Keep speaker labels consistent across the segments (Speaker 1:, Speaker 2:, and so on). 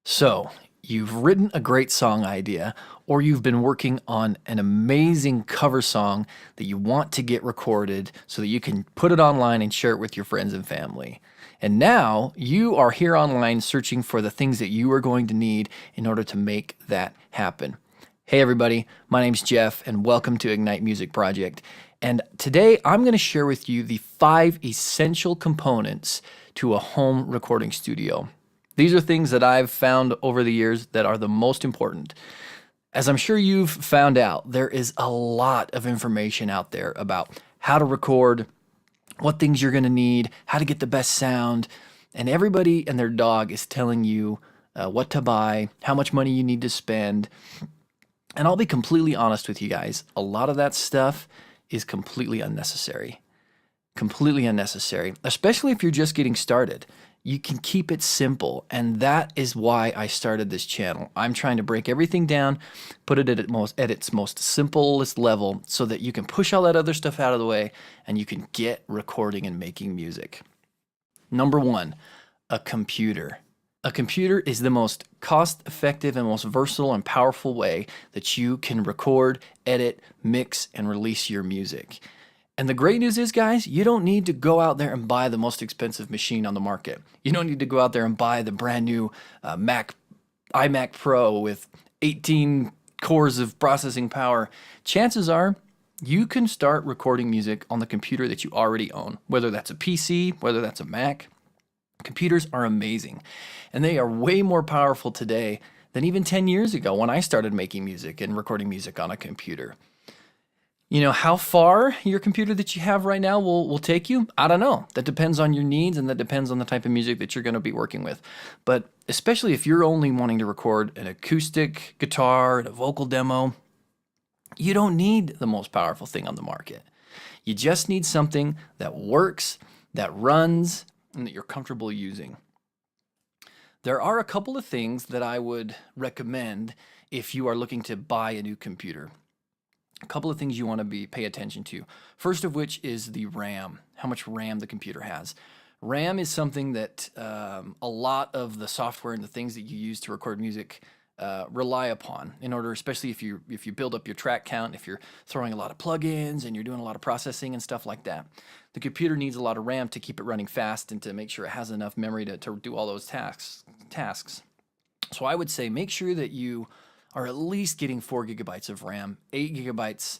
Speaker 1: So, you've written a great song idea, or you've been working on an amazing cover song that you want to get recorded so that you can put it online and share it with your friends and family. And now you are here online searching for the things that you are going to need in order to make that happen. Hey, everybody, my name's Jeff, and welcome to Ignite Music Project. And today I'm going to share with you the 5 essential components to a home recording studio. These are things that I've found over the years that are the most important. As I'm sure you've found out, there is a lot of information out there about how to record, what things you're going to need, how to get the best sound, and everybody and their dog is telling you what to buy, how much money you need to spend. And I'll be completely honest with you guys, a lot of that stuff is completely unnecessary. Completely unnecessary, especially if you're just getting started. You can keep it simple, and that is why I started this channel. I'm trying to break everything down, put it at its most simplest level so that you can push all that other stuff out of the way and you can get recording and making music. Number 1, a computer. A computer is the most cost-effective and most versatile and powerful way that you can record, edit, mix, and release your music. And the great news is, guys, you don't need to go out there and buy the most expensive machine on the market. You don't need to go out there and buy the brand new iMac Pro with 18 cores of processing power. Chances are you can start recording music on the computer that you already own, whether that's a PC, whether that's a Mac. Computers are amazing, and they are way more powerful today than even 10 years ago when I started making music and recording music on a computer. You know, how far your computer that you have right now will take you? I don't know. That depends on your needs, and that depends on the type of music that you're going to be working with. But especially if you're only wanting to record an acoustic guitar and a vocal demo, you don't need the most powerful thing on the market. You just need something that works, that runs, and that you're comfortable using. There are a couple of things that I would recommend if you are looking to buy a new computer. A couple of things you want to pay attention to. First of which is the RAM, how much RAM the computer has. RAM is something that a lot of the software and the things that you use to record music rely upon in order, especially if you build up your track count, if you're throwing a lot of plugins and you're doing a lot of processing and stuff like that. The computer needs a lot of RAM to keep it running fast and to make sure it has enough memory to do all those tasks. So I would say make sure that you are at least getting 4 gigabytes of RAM. 8 gigabytes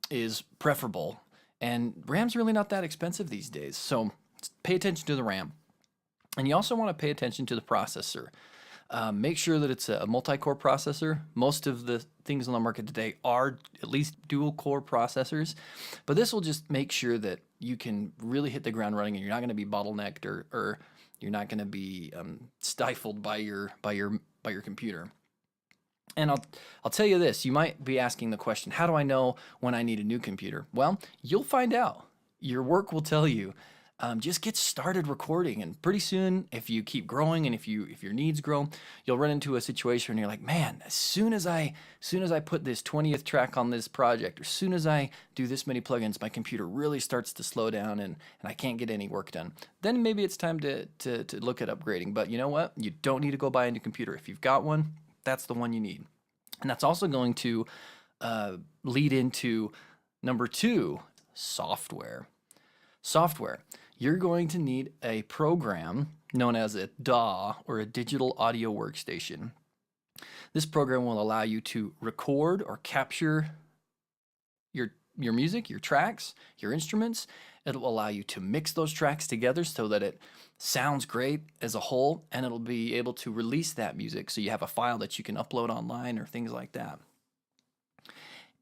Speaker 1: is preferable, and RAM's really not that expensive these days. So pay attention to the RAM. And you also want to pay attention to the processor. Make sure that it's a multi-core processor. Most of the things on the market today are at least dual-core processors, but this will just make sure that you can really hit the ground running and you're not going to be bottlenecked or you're not going to be stifled by your computer. And I'll tell you this, you might be asking the question, how do I know when I need a new computer? Well, you'll find out. Your work will tell you. Just get started recording, and pretty soon, if you keep growing and if your needs grow, you'll run into a situation where you're like, man, as soon as I put this 20th track on this project, or as soon as I do this many plugins, my computer really starts to slow down and I can't get any work done. Then maybe it's time to look at upgrading. But you know what? You don't need to go buy a new computer. If you've got one, that's the one you need. And that's also going to lead into number 2, software. Software. You're going to need a program known as a DAW, or a digital audio workstation. This program will allow you to record or capture your music, your tracks, your instruments. It'll allow you to mix those tracks together so that it sounds great as a whole, and it'll be able to release that music so you have a file that you can upload online or things like that.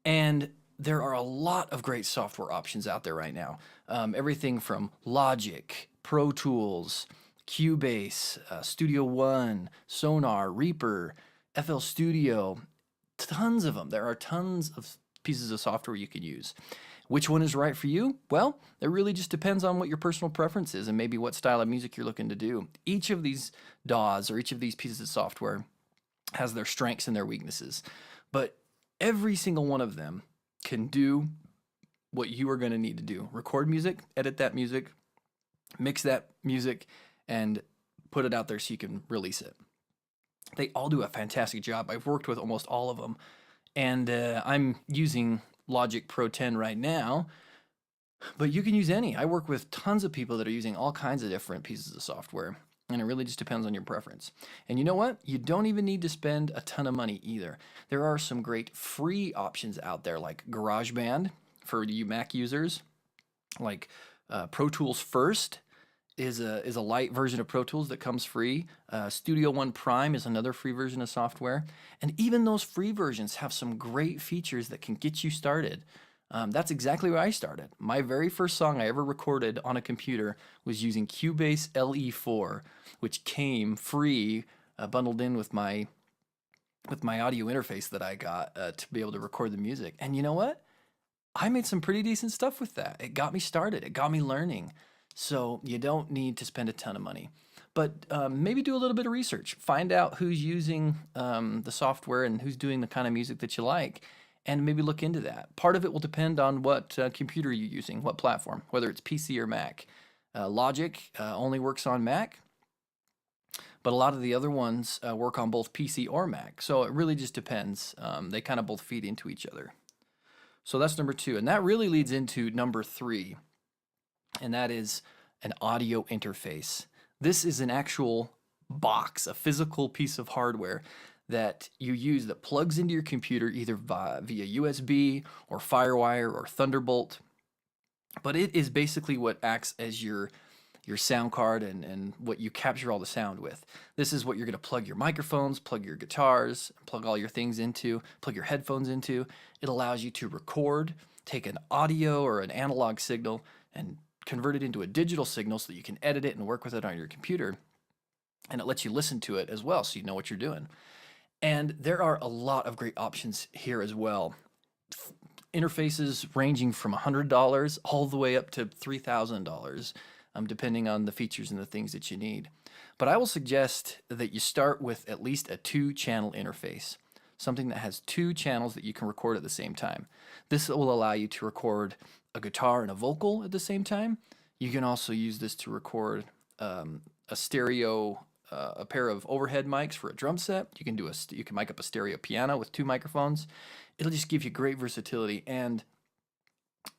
Speaker 1: And there are a lot of great software options out there right now. Everything from Logic, Pro Tools, Cubase, Studio One, Sonar, Reaper, FL Studio, tons of them. There are tons of pieces of software you can use. Which one is right for you? Well, it really just depends on what your personal preference is and maybe what style of music you're looking to do. Each of these DAWs or each of these pieces of software has their strengths and their weaknesses, but every single one of them can do what you are going to need to do. Record music, edit that music, mix that music, and put it out there so you can release it. They all do a fantastic job. I've worked with almost all of them, and I'm using Logic Pro 10 right now, but you can use any. I work with tons of people that are using all kinds of different pieces of software, and it really just depends on your preference. And you know what? You don't even need to spend a ton of money either. There are some great free options out there like GarageBand for you Mac users, like Pro Tools First is a light version of Pro Tools that comes free. Studio One Prime is another free version of software. And even those free versions have some great features that can get you started. That's exactly where I started. My very first song I ever recorded on a computer was using Cubase LE4, which came free, bundled in with my audio interface that I got to be able to record the music. And you know what? I made some pretty decent stuff with that. It got me started. It got me learning. So you don't need to spend a ton of money. But maybe do a little bit of research. Find out who's using the software and who's doing the kind of music that you like, and maybe look into that. Part of it will depend on what computer you're using, what platform, whether it's PC or Mac. Logic only works on Mac, but a lot of the other ones work on both PC or Mac. So it really just depends. They kind of both feed into each other. So that's number 2. And that really leads into number 3, and that is an audio interface. This is an actual box, a physical piece of hardware that you use that plugs into your computer either via USB or Firewire or Thunderbolt. But it is basically what acts as your sound card and what you capture all the sound with. This is what you're going to plug your microphones, plug your guitars, plug all your things into, plug your headphones into. It allows you to record, take an audio or an analog signal and convert it into a digital signal so that you can edit it and work with it on your computer. And it lets you listen to it as well so you know what you're doing. And there are a lot of great options here as well. Interfaces ranging from $100 all the way up to $3,000, depending on the features and the things that you need. But I will suggest that you start with at least a 2-channel interface, something that has 2 channels that you can record at the same time. This will allow you to record a guitar and a vocal at the same time. You can also use this to record a stereo, a pair of overhead mics for a drum set. You can mic up a stereo piano with 2 microphones. It'll just give you great versatility. And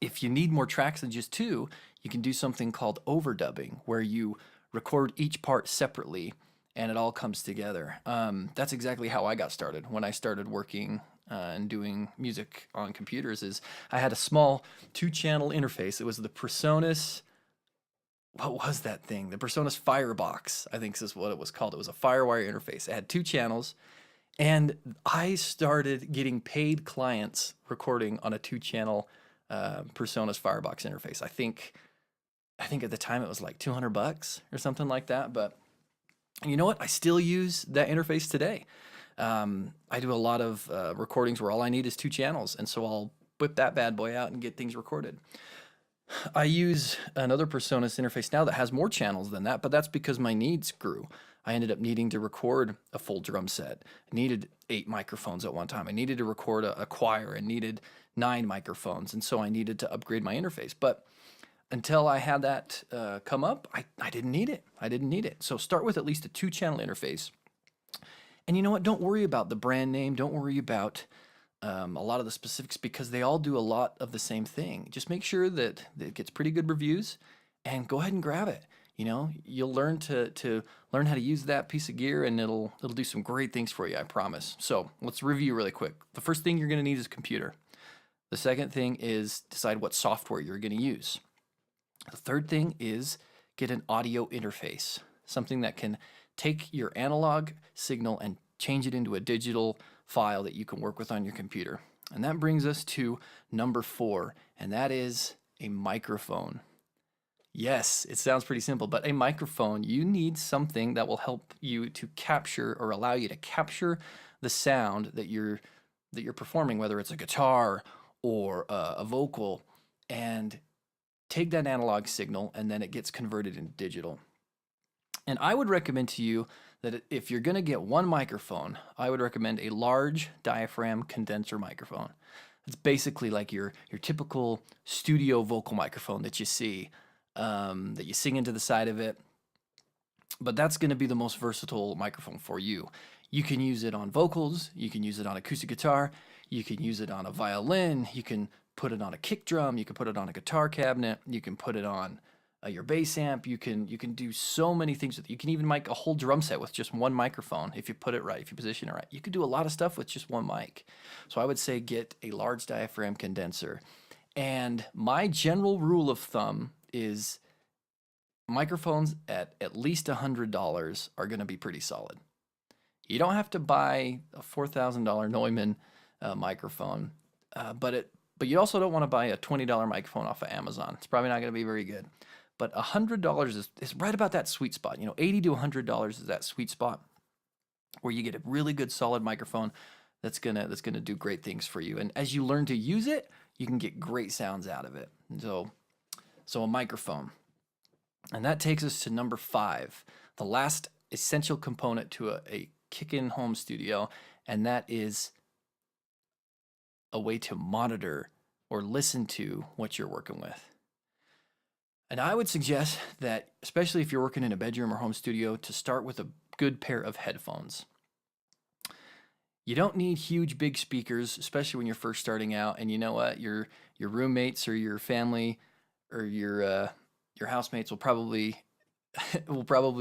Speaker 1: if you need more tracks than just 2, you can do something called overdubbing, where you record each part separately and it all comes together. That's exactly how I got started when I started working and doing music on computers. Is I had a small 2-channel interface. It was the PreSonus. What was that thing? The PreSonus Firebox, I think is what it was called. It was a Firewire interface. It had 2 channels, and I started getting paid clients recording on a 2-channel PreSonus Firebox interface. I think at the time it was like $200 or something like that. But you know what? I still use that interface today. I do a lot of recordings where all I need is 2 channels, and so I'll whip that bad boy out and get things recorded. I use another PreSonus interface now that has more channels than that, but that's because my needs grew. I ended up needing to record a full drum set. I needed 8 microphones at one time. I needed to record a choir. I needed 9 microphones, and so I needed to upgrade my interface. But until I had that come up, I didn't need it. I didn't need it. So start with at least a 2-channel interface. And you know what? Don't worry about the brand name. Don't worry about a lot of the specifics, because they all do a lot of the same thing. Just make sure that it gets pretty good reviews and go ahead and grab it. You know, you'll learn to learn how to use that piece of gear, and it'll do some great things for you, I promise. So let's review really quick. The first thing you're going to need is a computer. The second thing is decide what software you're going to use. The third thing is get an audio interface, something that can take your analog signal and change it into a digital file that you can work with on your computer. And that brings us to number 4, and that is a microphone. Yes, it sounds pretty simple, but a microphone, you need something that will help you to capture or allow you to capture the sound that you're performing, whether it's a guitar or a vocal, and take that analog signal, and then it gets converted into digital. And I would recommend to you that if you're going to get one microphone, I would recommend a large diaphragm condenser microphone. It's basically like your typical studio vocal microphone that you see, that you sing into the side of it. but that's going to be the most versatile microphone for you. You can use it on vocals, you can use it on acoustic guitar, you can use it on a violin, you can put it on a kick drum, you can put it on a guitar cabinet, you can put it on your bass amp. You can do so many things with it. You can even make a whole drum set with just one microphone if you put it right, if you position it right. You could do a lot of stuff with just one mic. So I would say get a large diaphragm condenser. And my general rule of thumb is microphones at least $100 are going to be pretty solid. You don't have to buy a $4,000 Neumann microphone, but you also don't want to buy a $20 microphone off of Amazon. It's probably not going to be very good. But $100 is right about that sweet spot. You know, $80 to $100 is that sweet spot where you get a really good solid microphone that's gonna do great things for you. And as you learn to use it, you can get great sounds out of it. So a microphone. And that takes us to number 5, the last essential component to a kick-in home studio, and that is a way to monitor or listen to what you're working with. And I would suggest that, especially if you're working in a bedroom or home studio, to start with a good pair of headphones. You don't need huge, big speakers, especially when you're first starting out. And you know what? Your roommates or your family or your housemates will probably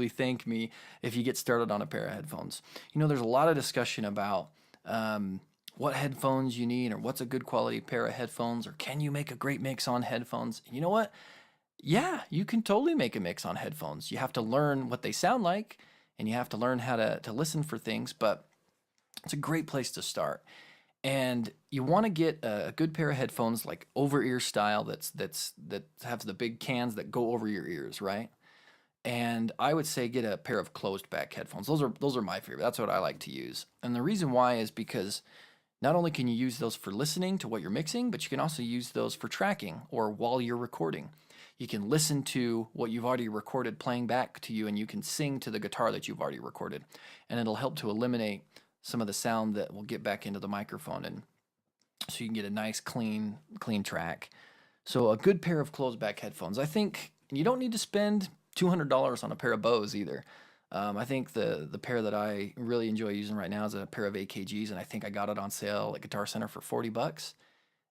Speaker 1: thank me if you get started on a pair of headphones. You know, there's a lot of discussion about what headphones you need, or what's a good quality pair of headphones, or can you make a great mix on headphones? You know what? Yeah, you can totally make a mix on headphones. You have to learn what they sound like, and you have to learn how to listen for things, but it's a great place to start. And you want to get a good pair of headphones, like over-ear style, that has the big cans that go over your ears, right? And I would say get a pair of closed back headphones. Those are my favorite. That's what I like to use. And the reason why is because not only can you use those for listening to what you're mixing, but you can also use those for tracking or while you're recording. You can listen to what you've already recorded playing back to you, and you can sing to the guitar that you've already recorded. And it'll help to eliminate some of the sound that will get back into the microphone, and so you can get a nice clean track. So a good pair of closed back headphones. I think you don't need to spend $200 on a pair of Bose either. I think the pair that I really enjoy using right now is a pair of AKGs, and I think I got it on sale at Guitar Center for $40.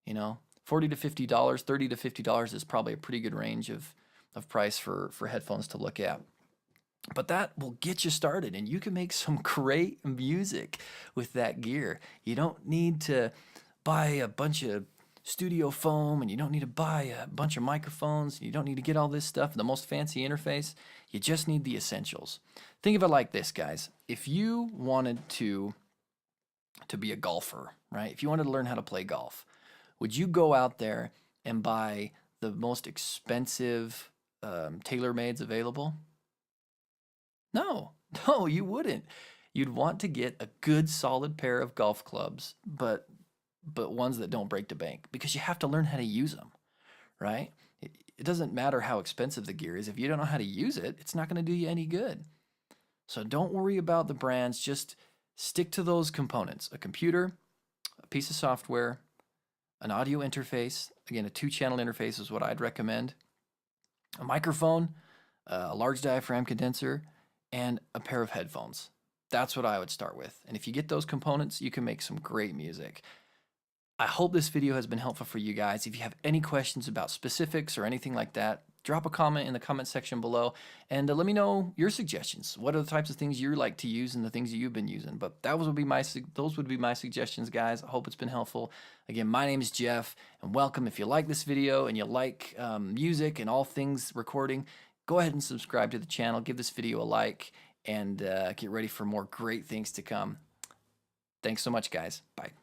Speaker 1: You know, $40 to $50, $30 to $50 is probably a pretty good range of price for headphones to look at. But that will get you started, and you can make some great music with that gear. You don't need to buy a bunch of studio foam, and you don't need to buy a bunch of microphones. You don't need to get all this stuff, the most fancy interface. You just need the essentials. Think of it like this, guys. If you wanted to be a golfer, right? If you wanted to learn how to play golf, would you go out there and buy the most expensive TaylorMades available? No, no, you wouldn't. You'd want to get a good solid pair of golf clubs, but ones that don't break the bank, because you have to learn how to use them, right? It doesn't matter how expensive the gear is. If you don't know how to use it, it's not going to do you any good. So don't worry about the brands. Just stick to those components: a computer, a piece of software, an audio interface. Again, a 2-channel interface is what I'd recommend. A microphone, a large diaphragm condenser, and a pair of headphones. That's what I would start with. And if you get those components, you can make some great music. I hope this video has been helpful for you guys. If you have any questions about specifics or anything like that, drop a comment in the comment section below, and let me know your suggestions. What are the types of things you like to use and the things that you've been using? But those would be my suggestions, guys. I hope it's been helpful. Again, my name is Jeff, and welcome. If you like this video and you like music and all things recording, go ahead and subscribe to the channel. Give this video a like, and get ready for more great things to come. Thanks so much, guys. Bye.